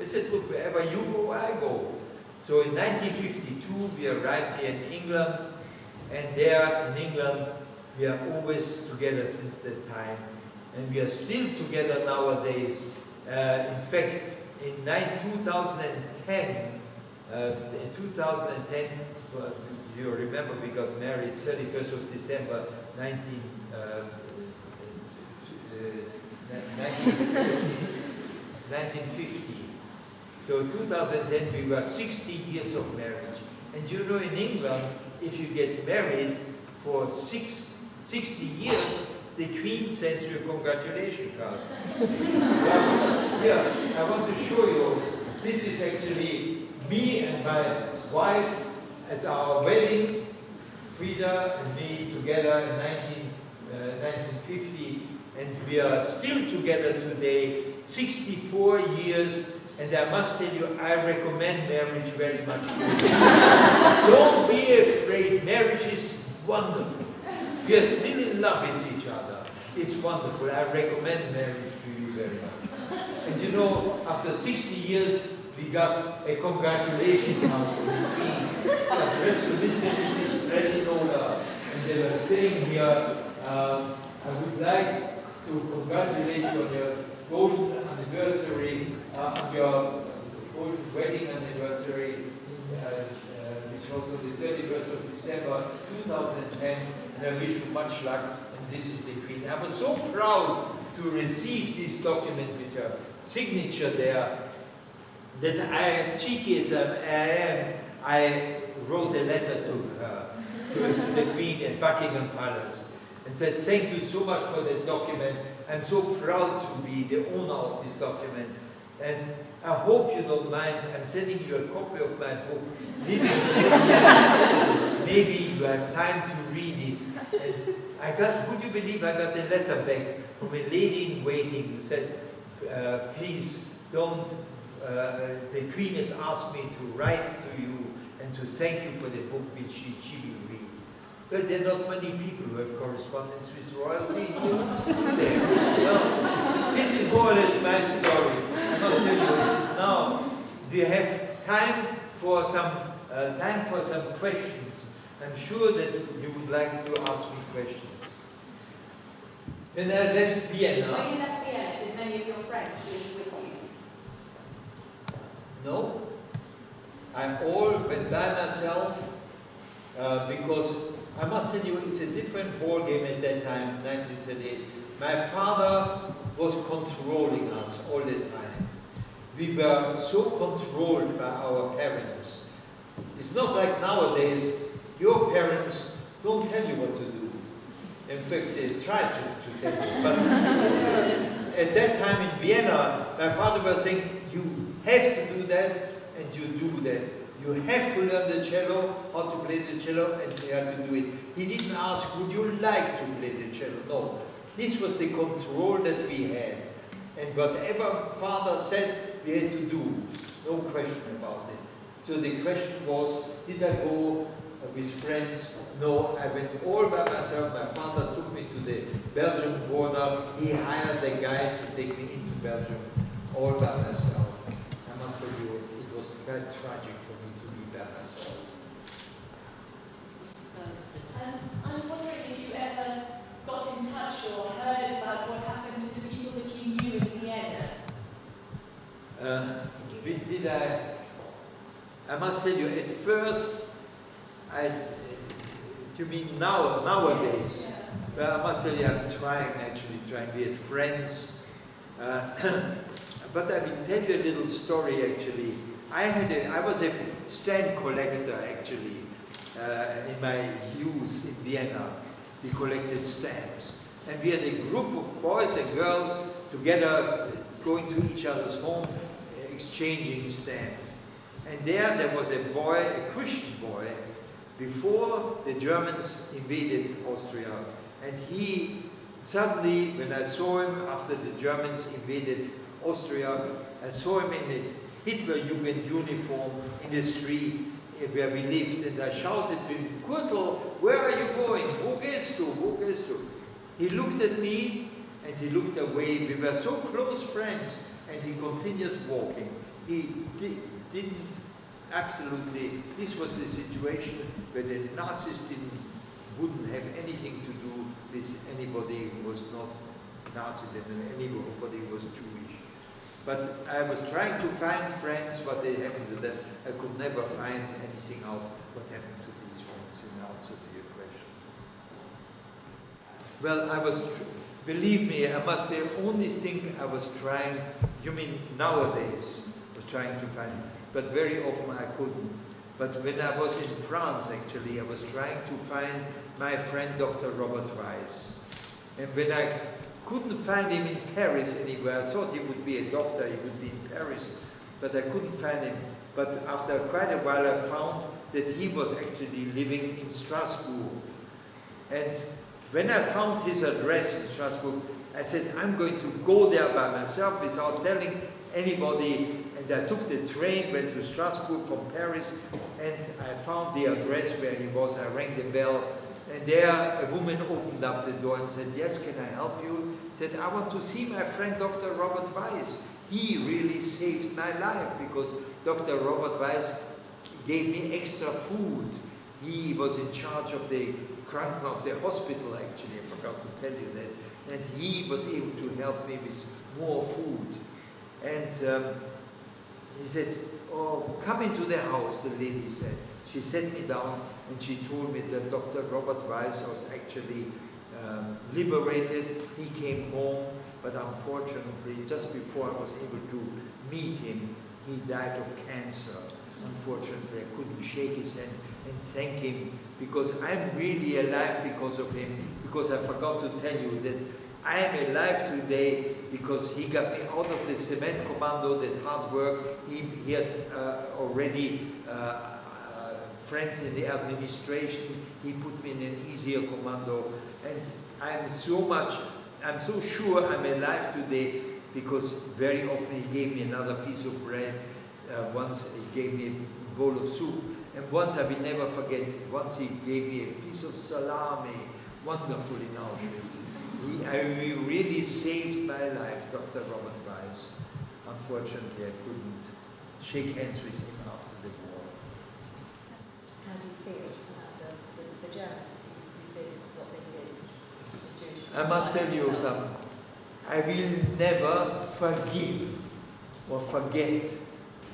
I said, look, wherever you go, I go. So in 1952, we arrived here in England, and there in England, we are always together since that time. And we are still together nowadays. In fact, in 2010, well, you remember we got married 31st of December 1950. So 2010 we were 60 years of marriage. And you know, in England, if you get married for 60 years, the Queen sends you a congratulation card. Here, I want to show you, this is actually me and my wife at our wedding, Frida and me together in 1950, and we are still together today, 64 years, and I must tell you, I recommend marriage very much to you. Don't be afraid, marriage is wonderful. We are still in love with each other. It's wonderful. I recommend marriage to you very much. And you know, after 60 years, we got a congratulations card from the Queen. The rest of this is Freddie Knoller. And they were saying here, I would like to congratulate you on your golden anniversary, on your golden wedding anniversary, which was on the 31st of December 2010. And I wish you much luck. And this is the Queen. I was so proud to receive this document with your signature there, that I, cheeky as I am, I wrote a letter to her, to the Queen at Buckingham Palace, and said, thank you so much for the document. I'm so proud to be the owner of this document. And I hope you don't mind, I'm sending you a copy of my book. Maybe you have time to read it. And I got, would you believe I got a letter back from a lady in waiting who said, please don't, the Queen has asked me to write to you and to thank you for the book which she will read. But there are not many people who have correspondence with royalty. No. This is more or less my story. I must tell you it is now. Do you have time for some questions? I'm sure that you would like to ask me questions. When I left Vienna. When you left Vienna, did many of your friends leave with you? No. I all went by myself because I must tell you, it's a different ball game at that time, 1938. My father was controlling us all the time. We were so controlled by our parents. It's not like nowadays, your parents don't tell you what to do. In fact, they try to tell you. But at that time in Vienna, my father was saying, you have to do that, and you do that. You have to learn the cello, how to play the cello, and you have to do it. He didn't ask, would you like to play the cello? No. This was the control that we had. And whatever father said, we had to do. No question about it. So the question was, did I go with friends? No, I went all by myself. My father took me to the Belgian border. He hired a guy to take me into Belgium all by myself. I must tell you, it was very tragic for me to be by myself. I'm wondering if you ever got in touch or heard about what happened to the people that you knew in Vienna. Did I must tell you, at first, you mean nowadays? Yeah. Well, I must tell you, I'm trying. We had friends. But I will tell you a little story actually. I was a stamp collector actually in my youth in Vienna. We collected stamps. And we had a group of boys and girls together going to each other's home, exchanging stamps. And there was a boy, a Christian boy, before the Germans invaded Austria. And he suddenly, when I saw him after the Germans invaded Austria, I saw him in a Hitlerjugend uniform in the street where we lived, and I shouted to him, "Kurtel, where are you going? Wo gehst du? Wo gehst du?" He looked at me and he looked away. We were so close friends, and he continued walking. He didn't absolutely, this was the situation where the Nazis wouldn't have anything to do with anybody who was not Nazi, and anybody who was Jewish. But I was trying to find friends, what they happened to them. I could never find anything out what happened to these friends in answer to your question. Well, believe me, the only thing I was trying, you mean nowadays, was trying to find, but very often I couldn't. But when I was in France, actually, I was trying to find my friend Dr. Robert Weiss. And when I couldn't find him in Paris anywhere, I thought he would be a doctor, he would be in Paris, but I couldn't find him. But after quite a while, I found that he was actually living in Strasbourg. And when I found his address in Strasbourg, I said, I'm going to go there by myself without telling anybody. And I took the train, went to Strasbourg from Paris, and I found the address where he was. I rang the bell, and there a woman opened up the door and said, "Yes, can I help you?" Said, "I want to see my friend Dr. Robert Weiss. He really saved my life because Dr. Robert Weiss gave me extra food. He was in charge of the hospital, actually. I forgot to tell you that. And he was able to help me with more food." And he said, "Oh, come into the house," the lady said. She sat me down and she told me that Dr. Robert Weiss was actually liberated. He came home, but unfortunately, just before I was able to meet him, he died of cancer. Unfortunately, I couldn't shake his hand and thank him because I'm really alive because of him, because I forgot to tell you that I am alive today because he got me out of the cement commando, that hard work. He had already friends in the administration. He put me in an easier commando. And I'm so sure I'm alive today because very often he gave me another piece of bread. Once he gave me a bowl of soup. And once I will never forget, once he gave me a piece of salami, wonderful in Auschwitz. He really saved my life, Dr. Robert Weiss. Unfortunately, I couldn't shake hands with him after the war. How do you feel about the Germans who did what they did to Jewish people? I must tell you something. I will never forgive or forget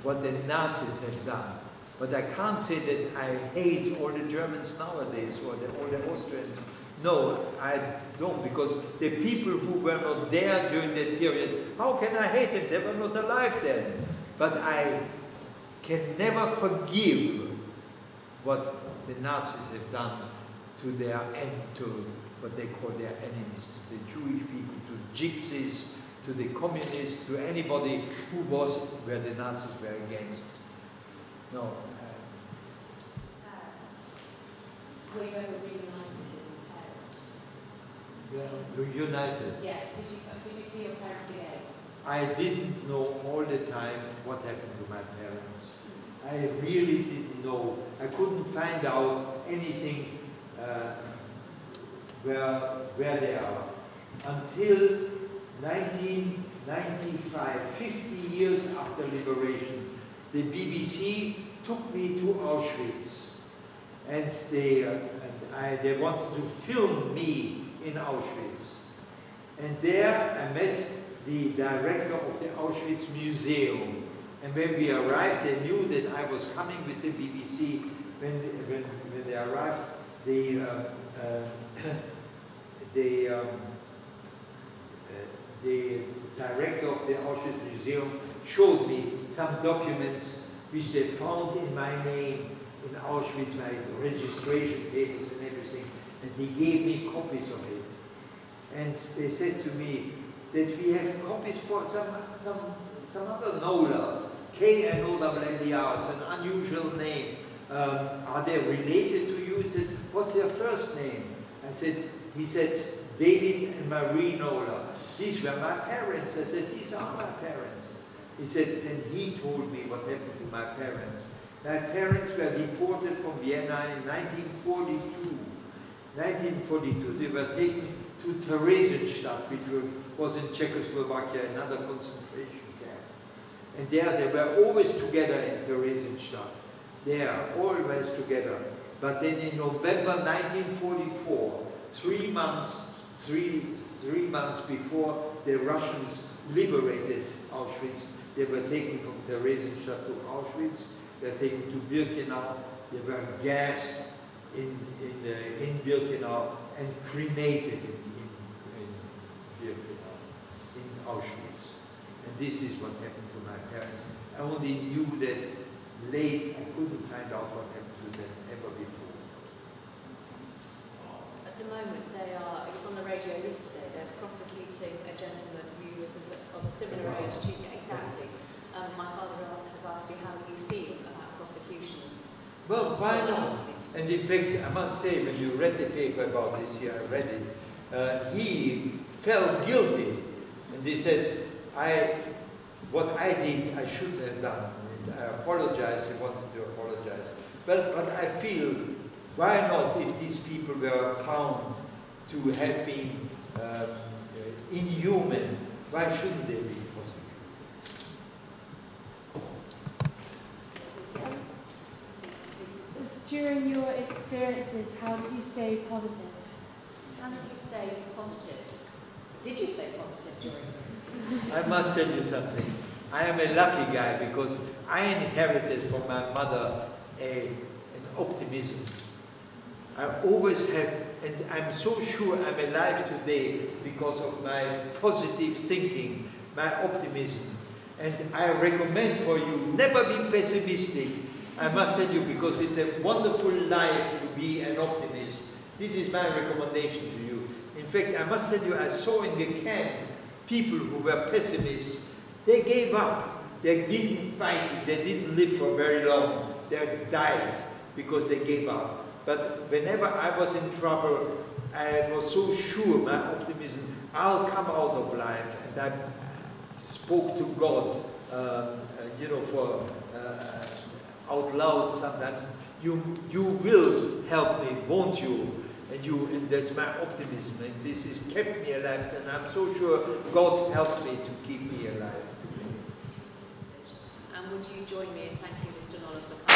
what the Nazis have done. But I can't say that I hate all the Germans nowadays or all the Austrians. No, I don't, because the people who were not there during that period, how can I hate them? They were not alive then. But I can never forgive what the Nazis have done to to what they call their enemies, to the Jewish people, to gypsies, to the communists, to anybody who was where the Nazis were against. No. Were you ever reunited with your parents? Yeah. United. Yeah. Did you see your parents again? I didn't know all the time what happened to my parents. I really didn't know. I couldn't find out anything where they are until 1995, 50 years after liberation. The BBC took me to Auschwitz, and they wanted to film me in Auschwitz. And there I met the director of the Auschwitz Museum. And when we arrived, they knew that I was coming with the BBC. When they arrived, the director of the Auschwitz Museum showed me some documents which they found in my name in Auschwitz, my registration papers and everything, and he gave me copies of it. And they said to me that we have copies for some other Knoller, K-N-O-L-L-E-R, it's an unusual name. Are they related to you? He said, what's their first name? He said, David and Marie Knoller. These were my parents. I said, these are my parents. He said, and he told me what happened to my parents. My parents were deported from Vienna in 1942. 1942, they were taken to Theresienstadt, which was in Czechoslovakia, another concentration camp. And there they were always together in Theresienstadt. There, always together. But then in November 1944, 3 months before the Russians liberated Auschwitz, they were taken from Theresienstadt to Auschwitz, they were taken to Birkenau, they were gassed in Birkenau and cremated in Birkenau, in Auschwitz. And this is what happened to my parents. I only knew that late. I couldn't find out what happened to them ever before. At the moment, it was on the radio yesterday, they're prosecuting a gentleman who was of a similar age to you. Exactly. My father has asked me how you feel about prosecutions. Well, why not? And in fact, I must say, when you read the paper about this here, I read it, he felt guilty. And they said, what I did, I shouldn't have done. And I apologize, he wanted to apologize. But I feel, why not, if these people were found to have been inhuman, why shouldn't they be prosecuted? During your experiences, how did you stay positive? How did you stay positive? Did you stay positive during it? I must tell you something. I am a lucky guy because I inherited from my mother an optimism. I always have, and I'm so sure I'm alive today because of my positive thinking, my optimism. And I recommend for you, never be pessimistic. I must tell you, because it's a wonderful life to be an optimist. This is my recommendation to you. In fact, I must tell you, I saw in the camp people who were pessimists. They gave up. They didn't fight. They didn't live for very long. They died because they gave up. But whenever I was in trouble, I was so sure, my optimism, I'll come out of life. And I spoke to God, out loud sometimes. You will help me, won't you? And that's my optimism, and this has kept me alive, and I'm so sure God helped me to keep me alive. And would you join me in thanking Mr. Knoller for coming?